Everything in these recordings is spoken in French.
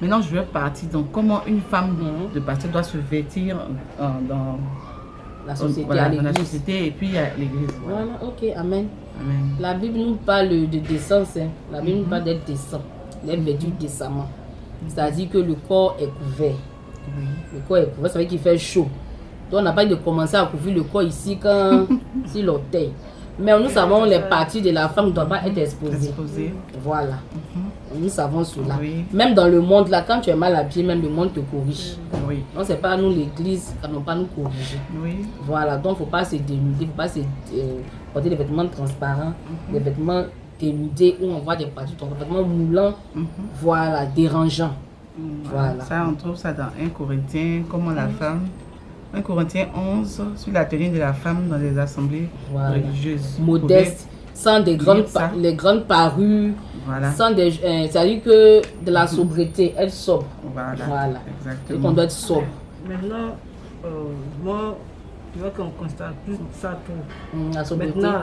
Maintenant, je veux partir. Donc, comment une femme de pasteur doit se vêtir dans La société, voilà, à dans la l'église. société et puis à l'église. Voilà, ok, amen. Amen. La Bible nous parle de décence. La Bible nous parle d'être décent, d'être vêtu décemment. C'est-à-dire que le corps est couvert. Le corps est couvert, ça veut dire qu'il fait chaud. Donc on n'a pas de commencer à couvrir le corps ici quand si l'orteil. Mais nous savons les parties de la femme ne doivent pas être exposées. Voilà. Nous savons cela. Oui. Même dans le monde, là, quand tu es mal habillé, même le monde te corrige. Oui. Donc c'est pas nous l'église qui n'ont pas nous corriger. Oui. Voilà, donc il ne faut pas se dénuder, il ne faut pas porter des vêtements transparents, des vêtements dénudés où on voit des parties, des vêtements moulants, voilà, dérangeants. Voilà. Ça, on trouve ça dans 1 Corinthiens, comment la femme. 1 Corinthiens 11, sur la tenue de la femme dans les assemblées religieuses. Modeste, sans des les grandes parures, voilà. Sans des, c'est-à-dire que de la sobriété, être sobre. Voilà. Exactement. Donc on doit être sobre. Maintenant, moi, tu vois qu'on constate plus ça tout. La sobriété. Maintenant,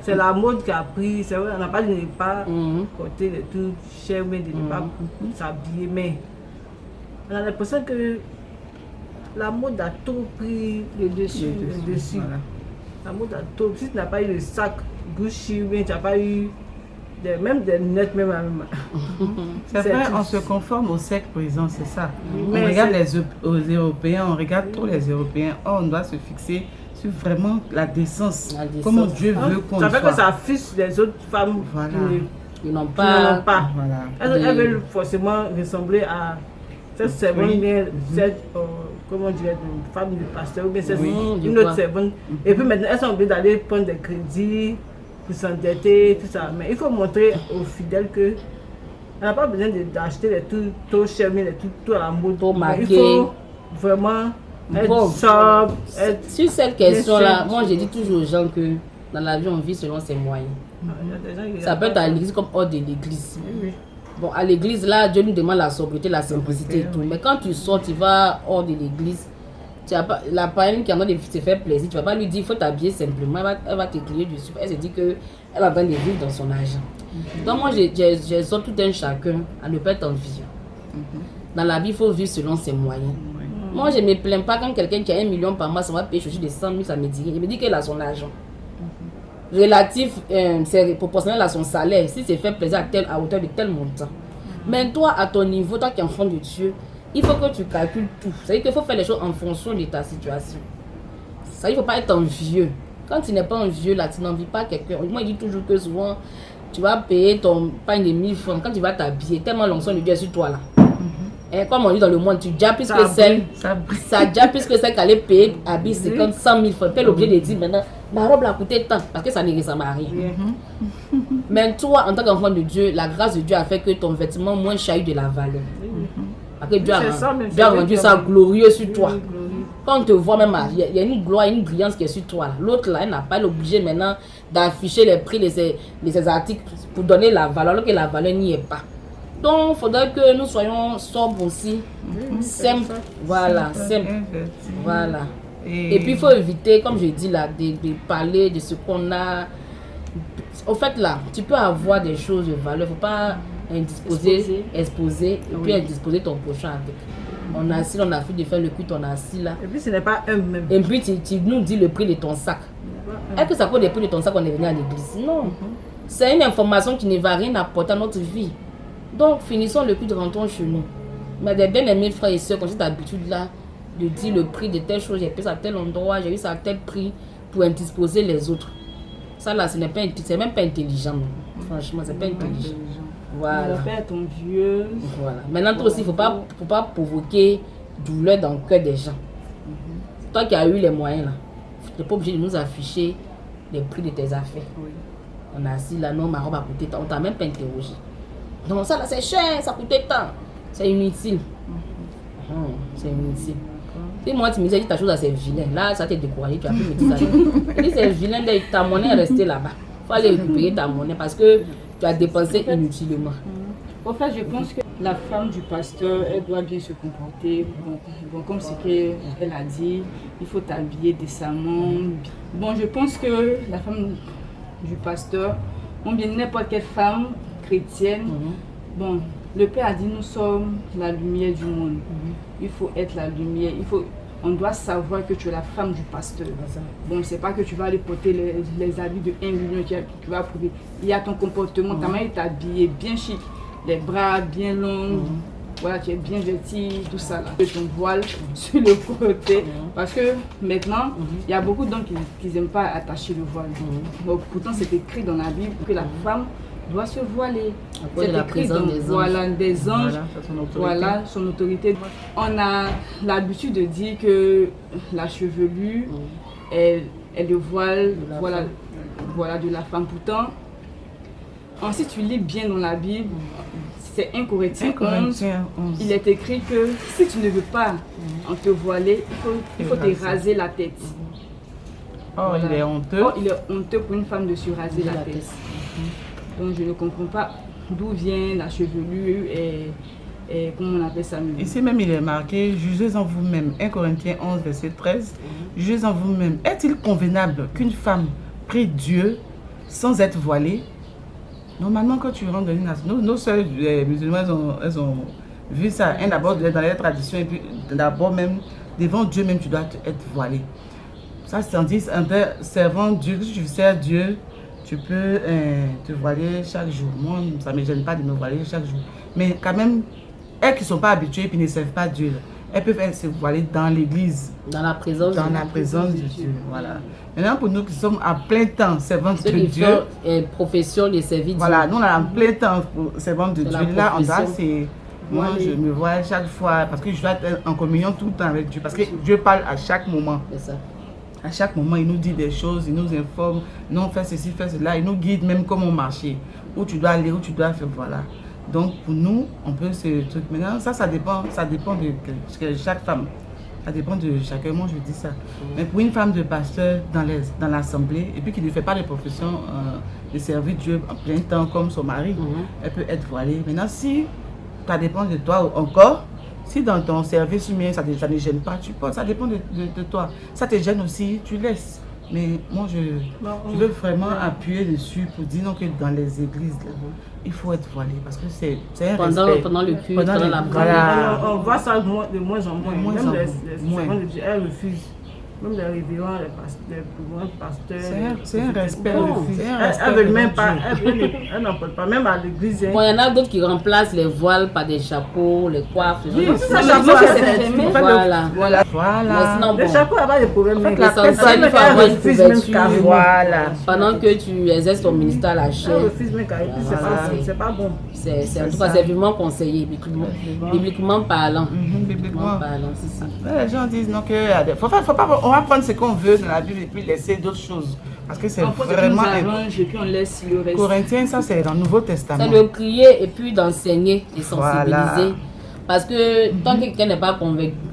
c'est la mode qui a pris. C'est vrai, on n'a pas de ne pas porter des trucs chers, mais de ne pas s'habiller. Mais on a l'impression que la mode a tout pris le dessus. Voilà. La mode a tout. Si tu n'as pas eu le sac Gucci, mais tu n'as pas eu même des lunettes, même. C'est vrai, on se conforme au siècle présent, c'est ça. On regarde les Européens, on regarde tous les Européens. Oh, on doit se fixer sur vraiment la décence. Comment Dieu veut qu'on soit. Ça fait que ça fiche les autres femmes qui n'ont pas. Voilà. Elles veulent forcément ressembler à cette servante, cette, comment dire, une femme du pasteur, ou bien une autre servante. Et puis maintenant, elles sont obligées d'aller prendre des crédits pour s'endetter, tout ça. Mais il faut montrer aux fidèles que on n'a pas besoin d'acheter des trucs trop chers, mais des trucs tout à la mode. Il faut vraiment être sobre. Sur cette question-là, moi j'ai dit toujours aux gens que dans la vie on vit selon ses moyens. Ça peut être à l'église comme hors de l'église. Bon, à l'église là, Dieu nous demande la sobriété, la simplicité et tout. Mais quand tu sors, tu vas hors de l'église. La païenne qui en a de se faire plaisir, tu ne vas pas lui dire il faut t'habiller simplement, elle va te crier dessus. Elle se dit qu'elle a besoin de vivre dans son argent. Donc moi j'exhorte tout un chacun à ne pas être envieux. Dans la vie, il faut vivre selon ses moyens. Moi je ne me plains pas quand quelqu'un qui a 1 million par mois, ça va payer de 100 000, ça me dit rien. Il me dit qu'elle a son argent. Relatif, c'est proportionnel à son salaire, si c'est fait plaisir à hauteur de tel montant. Mais toi, à ton niveau, toi qui es enfant de Dieu, il faut que tu calcules tout. C'est-à-dire qu'il faut faire les choses en fonction de ta situation. Ça, il ne faut pas être envieux. Quand tu n'es pas envieux, là, tu n'envies pas quelqu'un. Moi, il dit toujours que souvent, tu vas payer ton pain de 1000 francs. Quand tu vas t'habiller, tellement l'onction de Dieu est sur toi, là. Et comme on dit dans le monde, tu déjà plus que celle, ça déjà plus que celle qui allait payer habiller 50, 100 000 francs. Tu es obligé de dire maintenant, ma robe a coûté tant, parce que ça ne ressemble à rien. Mais toi, en tant qu'enfant de Dieu, la grâce de Dieu a fait que ton vêtement moins cher a eu de la valeur. Parce que Dieu a rendu ça glorieux sur toi. Quand on te voit même, il y a une gloire, une brillance qui est sur toi. L'autre là, elle n'a pas l'obligé maintenant d'afficher les prix de ses articles pour donner la valeur, alors que la valeur n'y est pas. Donc, il faudrait que nous soyons sobres aussi, simples, voilà, simples, voilà. Et puis, il faut éviter, comme je dis là, de parler de ce qu'on a. Au fait là, tu peux avoir des choses de valeur, il ne faut pas exposer et puis indisposer ton prochain avec. On a assis, on a fait de faire le culte, on a assis là. Et puis, ce n'est pas un même. Et puis, tu nous dis le prix de ton sac. Est-ce que ça coûte le prix de ton sac qu'on est venu à l'église? Non. C'est une information qui ne va rien apporter à notre vie. Donc, finissons le culte, rentrons chez nous. Mais des bien-aimés frères et sœurs, quand j'ai cette habitude-là de dire le prix de telle chose, j'ai payé ça à tel endroit, j'ai eu ça à tel prix pour indisposer les autres. Ça là, c'est même pas intelligent. Franchement, c'est pas intelligent. Voilà. On va être envieux. Voilà. Maintenant, toi aussi, il ne faut pas provoquer douleur dans le cœur des gens. Toi qui as eu les moyens là, tu n'es pas obligé de nous afficher les prix de tes affaires. On a assis là, non, ma robe a coûté tant, on t'a même pas interrogé. Non, ça là c'est cher, ça coûtait tant. C'est inutile. C'est inutile. Et moi, tu me disais, ta chose là, c'est vilain. Là, ça t'a découragé, tu as pu me dire ça. Je dis, c'est vilain, ta monnaie est restée là-bas. Il faut aller récupérer ta monnaie parce que tu as dépensé inutilement. En fait, je pense que la femme du pasteur, elle doit bien se comporter. Bon, comme ce qu'elle a dit, il faut t'habiller décemment. Bon, je pense que la femme du pasteur, ou bien n'importe quelle femme chrétienne, bon, Le Père a dit, nous sommes la lumière du monde. Il faut être la lumière. On doit savoir que tu es la femme du pasteur. Bon, c'est pas que tu vas aller porter les habits de 1 million que tu vas prouver. Il y a ton comportement, ta manière de t'habiller bien chic, les bras bien longs, voilà, tu es bien vêtie, tout ça là. Ton voile sur le côté. Parce que maintenant, il y a beaucoup d'hommes qui n'aiment pas attacher le voile. Donc, pourtant, c'est écrit dans la Bible que la femme doit se voiler. C'est écrit dans des anges. Voilà, son autorité. On a l'habitude de dire que la chevelure est le voile de la femme. Pourtant, si tu lis bien dans la Bible, c'est 1 Corinthiens 11, il est écrit que si tu ne veux pas te voiler, il faut te raser la tête. Il est honteux. Il est honteux pour une femme de se raser la tête. Donc je ne comprends pas d'où vient la chevelure et comment on appelle ça. Ici même il est marqué, jugez en vous-même. 1 Corinthiens 11, verset 13. Jugez en vous-même. Est-il convenable qu'une femme prie Dieu sans être voilée? Normalement, quand tu rentres dans une nation, nos sœurs musulmanes, elles ont vu ça. D'abord dans les traditions, et puis d'abord même, devant Dieu même, tu dois être voilé. Ça, c'est en servant Dieu. Si tu sers Dieu, tu peux te voiler chaque jour. Moi, ça ne me gêne pas de me voiler chaque jour. Mais quand même, elles qui ne sont pas habituées et qui ne servent pas Dieu, elles peuvent se voiler dans l'église. Dans la présence de Dieu. Voilà. Maintenant, pour nous qui sommes à plein temps servantes de Dieu. Profession de service. Voilà, nous on a en plein temps servantes de Dieu. Là, on doit moi, je me vois chaque fois parce que je dois être en communion tout le temps avec Dieu. Parce que Dieu parle à chaque moment. C'est ça. À chaque moment, il nous dit des choses, il nous informe. Non, fais ceci, fais cela. Il nous guide même comment marcher. Où tu dois aller, où tu dois faire. Voilà. Donc, pour nous, on peut ce truc. Maintenant, ça dépend de chaque femme. Ça dépend de chacun. Moi, je dis ça. Mais pour une femme de pasteur dans l'assemblée, et puis qui ne fait pas de profession de servir Dieu en plein temps comme son mari, elle peut être voilée. Maintenant, si ça dépend de toi encore, si dans ton service humain, ça ne gêne pas, tu portes. Ça dépend de toi. Ça te gêne aussi, tu laisses. Mais moi, je veux vraiment appuyer dessus pour dire non, que dans les églises, là, il faut être voilé parce que c'est un respect. Pendant le culte, pendant la prière. On voit ça de moins en moins. Même les elles refusent. Même les révérends, les grands pasteurs. C'est un respect. Elles ne veulent même pas. Elles n'en parlent pas. Même à l'église. Bon, il y en a d'autres qui remplacent les voiles par des chapeaux, les coiffes. Oui, c'est ça, chapeau, c'est Voilà. Les chapeaux, il n'y a pas de problème. L'essentiel, il faut avoir une couverture. Voilà. Pendant que tu exerces ton ministère à la chair. C'est pas bon. En tout cas, c'est vivement conseillé, bibliquement parlant. Bibliquement parlant, c'est ça. Les gens disent non, on va prendre ce qu'on veut dans la Bible et puis laisser d'autres choses. Parce que c'est vraiment. Et puis on laisse le reste. Corinthiens, ça c'est dans le Nouveau Testament. C'est de prier et puis d'enseigner et sensibiliser. Voilà. Parce que tant que quelqu'un n'est pas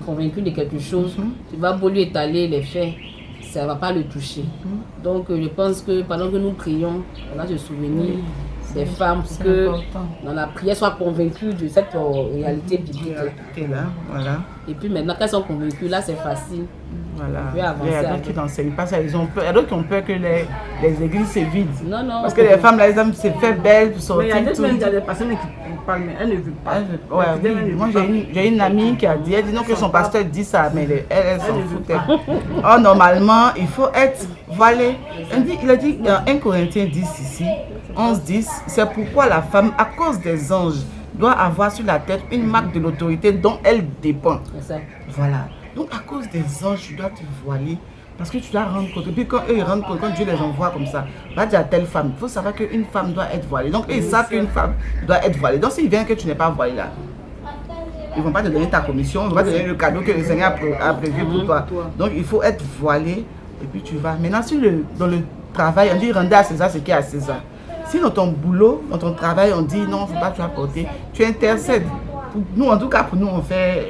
convaincu de quelque chose, tu vas beau lui étaler les faits, ça ne va pas le toucher. Donc je pense que pendant que nous prions, on a se souvenir des femmes pour que dans la prière soient convaincues de cette réalité biblique. Voilà. Et puis maintenant qu'elles sont convaincues, là c'est facile. Voilà. Il y a d'autres qui n'enseignent pas ça. Il y a d'autres qui ont peur que les églises se vident. Non. Parce que les femmes, là, elles aiment se faire belles pour sortir. Mais il y a des personnes qui parlent, mais elles ne veulent pas. Moi, j'ai une amie qui a dit, elle dit non que son pasteur dit ça, mais elle s'en foutait. Oh, normalement, il faut être voilé. Il a dit dans 1 Corinthiens 10 ici, 11-10, c'est pourquoi la femme, à cause des anges, doit avoir sur la tête une marque de l'autorité dont elle dépend. Voilà. Donc, à cause des anges, tu dois te voiler parce que tu dois rendre compte. Et puis, quand eux ils rendent compte, quand Dieu les envoie comme ça, va dire à telle femme, il faut savoir qu'une femme doit être voilée. Donc, ils savent qu'une femme doit être voilée. Donc, s'il vient que tu n'es pas voilée là, ils ne vont pas te donner ta commission, ils vont pas te donner le cadeau que le Seigneur a prévu pour toi. Donc, il faut être voilé et puis tu vas. Maintenant, dans le travail, on dit rendez à César ce qui est à César. Si dans ton boulot, dans ton travail, on dit non, il ne faut pas te porter, tu intercèdes. Nous, en tout cas, pour nous, on fait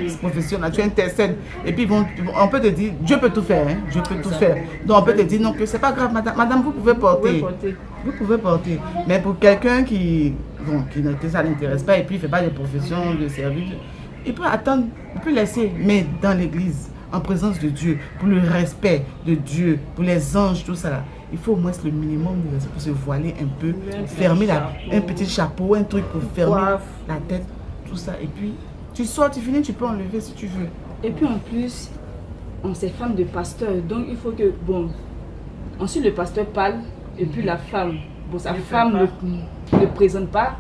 cette profession-là, tu intercèdes. Et puis, on peut te dire, Dieu peut tout faire, hein? Dieu peut tout faire. Donc, on peut te dire, non, que c'est pas grave, madame, vous pouvez porter. Vous pouvez porter. Mais pour quelqu'un ça n'intéresse pas et puis il ne fait pas de profession de service, il peut attendre, il peut laisser. Mais dans l'église, en présence de Dieu, pour le respect de Dieu, pour les anges, tout ça là, il faut au moins le minimum de respect pour se voiler un peu, fermer un petit chapeau, un truc pour fermer la tête, tout ça. Et puis, tu sors, tu finis, tu peux enlever si tu veux. Et puis en plus, on est femme de pasteur, donc il faut que, bon, ensuite le pasteur parle, et puis la femme, bon, sa femme ne présente pas.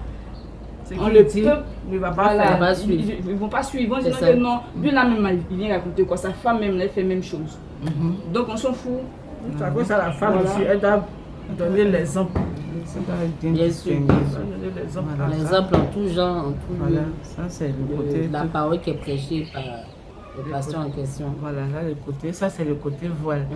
Le peuple ne va pas suivre. Ils ne vont pas suivre, ils vont dire que non, lui là même il vient raconter quoi, sa femme même elle fait la même chose. Donc on s'en fout. C'est à cause de la femme aussi, elle doit donner l'exemple. Bien sûr. L'exemple en tout genre, en tout lieu. Ça c'est le côté. La parole qui est prêchée par le pasteur en question. Voilà, là le côté, ça c'est le côté voile.